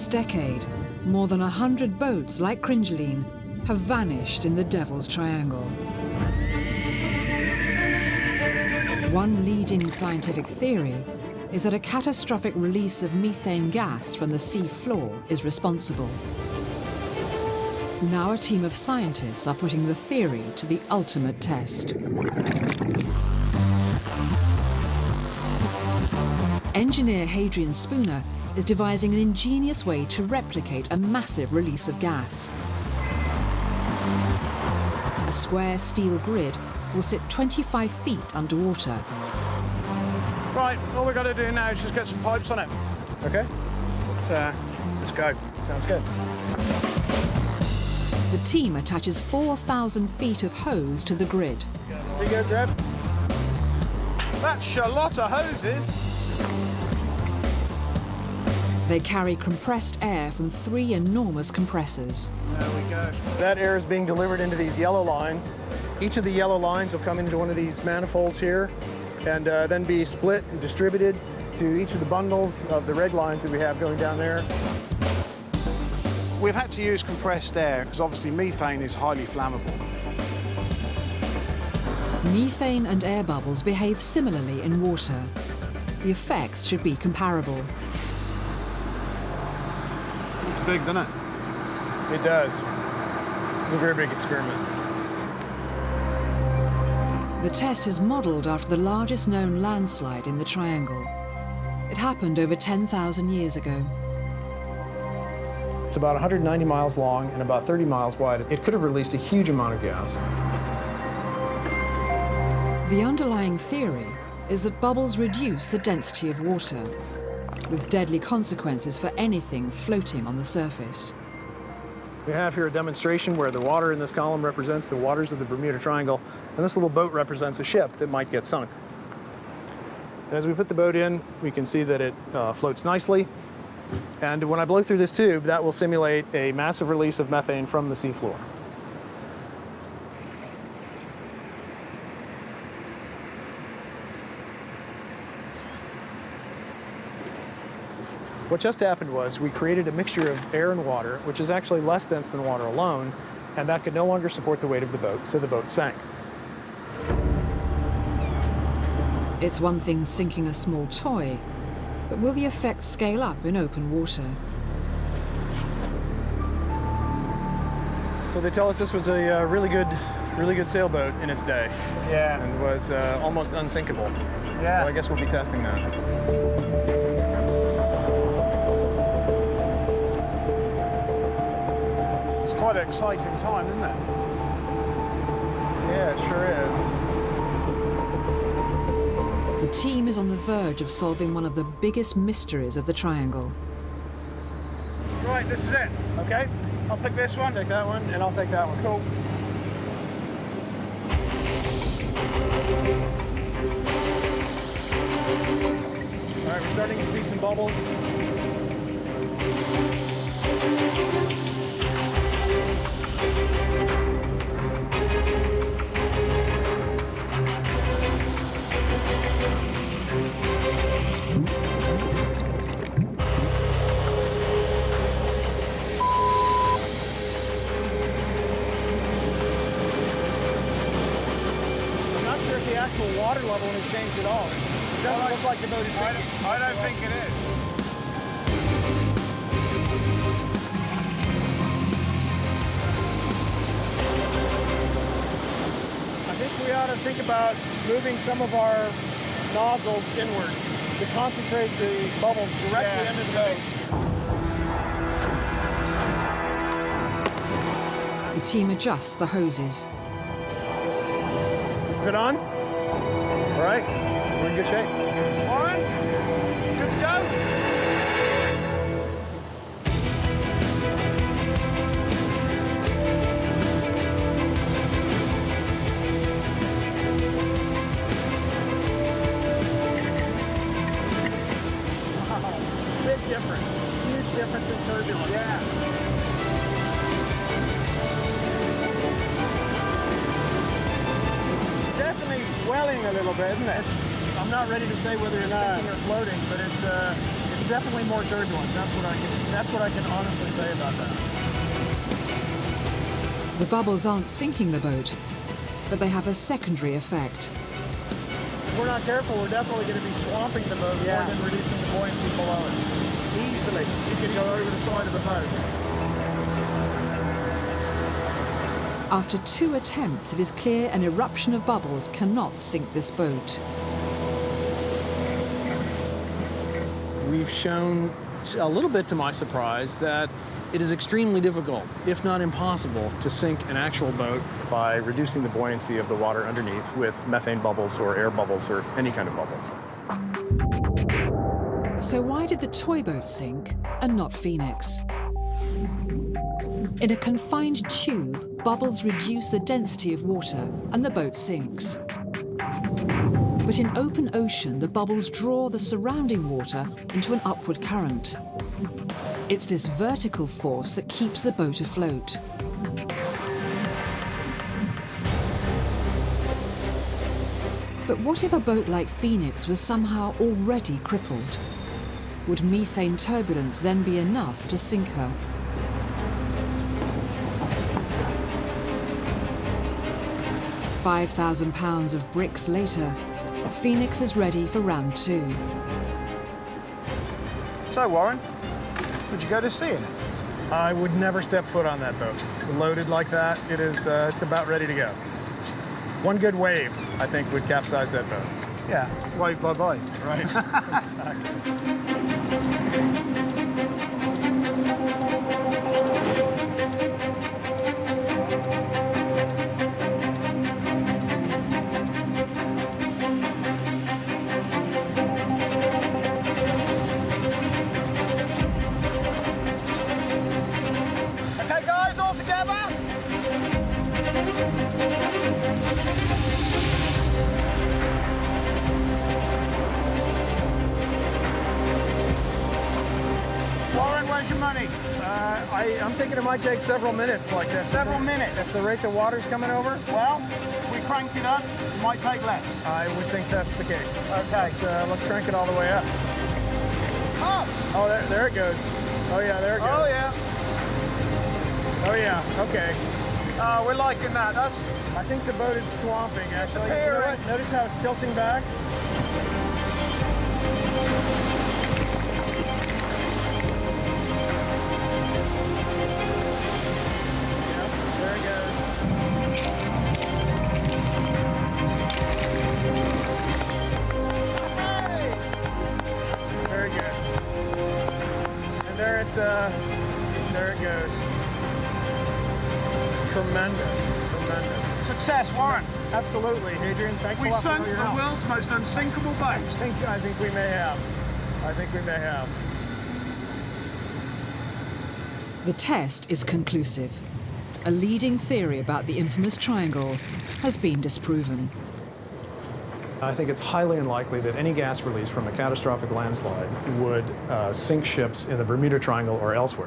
past decade, more than 100 boats like Cringeline have vanished in the Devil's Triangle. One leading scientific theory is that a catastrophic release of methane gas from the sea floor is responsible. Now a team of scientists are putting the theory to the ultimate test. Engineer Hadrian Spooner is devising an ingenious way to replicate a massive release of gas. A square steel grid will sit 25 feet underwater. Right, all we've got to do now is just get some pipes on it. Okay. Let's go. Sounds good. The team attaches 4,000 feet of hose to the grid. Here you go, Grab. That's a lot of hoses. They carry compressed air from 3 enormous compressors. There we go. That air is being delivered into these yellow lines. Each of the yellow lines will come into one of these manifolds here and then be split and distributed to each of the bundles of the red lines that we have going down there. We've had to use compressed air because obviously methane is highly flammable. Methane and air bubbles behave similarly in water. The effects should be comparable. It's big, doesn't it? It does. It's a very big experiment. The test is modelled after the largest known landslide in the Triangle. It happened over 10,000 years ago. It's about 190 miles long and about 30 miles wide. It could have released a huge amount of gas. The underlying theory is that bubbles reduce the density of water, with deadly consequences for anything floating on the surface. We have here a demonstration where the water in this column represents the waters of the Bermuda Triangle, and this little boat represents a ship that might get sunk. And as we put the boat in, we can see that it floats nicely. And when I blow through this tube, that will simulate a massive release of methane from the seafloor. What just happened was we created a mixture of air and water, which is actually less dense than water alone, and that could no longer support the weight of the boat, so the boat sank. It's one thing sinking a small toy, but will the effect scale up in open water? So they tell us this was a really good sailboat in its day. Yeah. And was almost unsinkable. Yeah. So I guess we'll be testing that. It's quite an exciting time, isn't it? Yeah, it sure is. The team is on the verge of solving one of the biggest mysteries of the Triangle. Right, this is it. Okay, I'll pick this one. Take that one, and I'll take that one. Cool. All right, we're starting to see some bubbles. The actual water level has changed at all. It doesn't look like the boat is sinking. I don't think it is. I think we ought to think about moving some of our nozzles inward to concentrate the bubbles directly into the boat. The team adjusts the hoses. Is it on? All right, we're in good shape. All right, good to go. Wow, big difference. Huge difference in turbulence. Yeah. Definitely swelling a little bit, isn't it? I'm not ready to say whether it's sinking or floating, but it's definitely more turbulent. That's what I can honestly say about that. The bubbles aren't sinking the boat, but they have a secondary effect. If we're not careful, we're definitely going to be swamping the boat more than reducing the buoyancy below it. Easily. You can go over the side of the boat. After 2 attempts, it is clear an eruption of bubbles cannot sink this boat. We've shown, a little bit to my surprise, that it is extremely difficult, if not impossible, to sink an actual boat by reducing the buoyancy of the water underneath with methane bubbles or air bubbles or any kind of bubbles. So why did the toy boat sink and not Phoenix? In a confined tube, bubbles reduce the density of water and the boat sinks. But in open ocean, the bubbles draw the surrounding water into an upward current. It's this vertical force that keeps the boat afloat. But what if a boat like Phoenix was somehow already crippled? Would methane turbulence then be enough to sink her? £5,000 of bricks later, Phoenix is ready for round 2. So, Warren, would you go to sea in it? I would never step foot on that boat. Loaded like that, it's about ready to go. One good wave, I think, would capsize that boat. Yeah, wave bye-bye. Right, exactly. Okay, guys, all together. Warren, where's your money? I'm thinking it might take several minutes like this. Several minutes? At the rate the water's coming over? Well, we crank it up, it might take less. I would think that's the case. Okay. Let's crank it all the way up. Oh, there it goes. Oh yeah, there it goes. Oh, yeah. Oh yeah, okay. We're liking that. I think the boat is swamping, actually. You know Appearing. what? Notice how it's tilting back? Yep, there it goes. Hey! Very good. And there it goes. Tremendous, tremendous. Success, Warren. Absolutely, Adrian. Thanks a We lot sunk for your the help. world's most unsinkable boat. I think we may have. I think we may have. The test is conclusive. A leading theory about the infamous triangle has been disproven. I think it's highly unlikely that any gas release from a catastrophic landslide would sink ships in the Bermuda Triangle or elsewhere.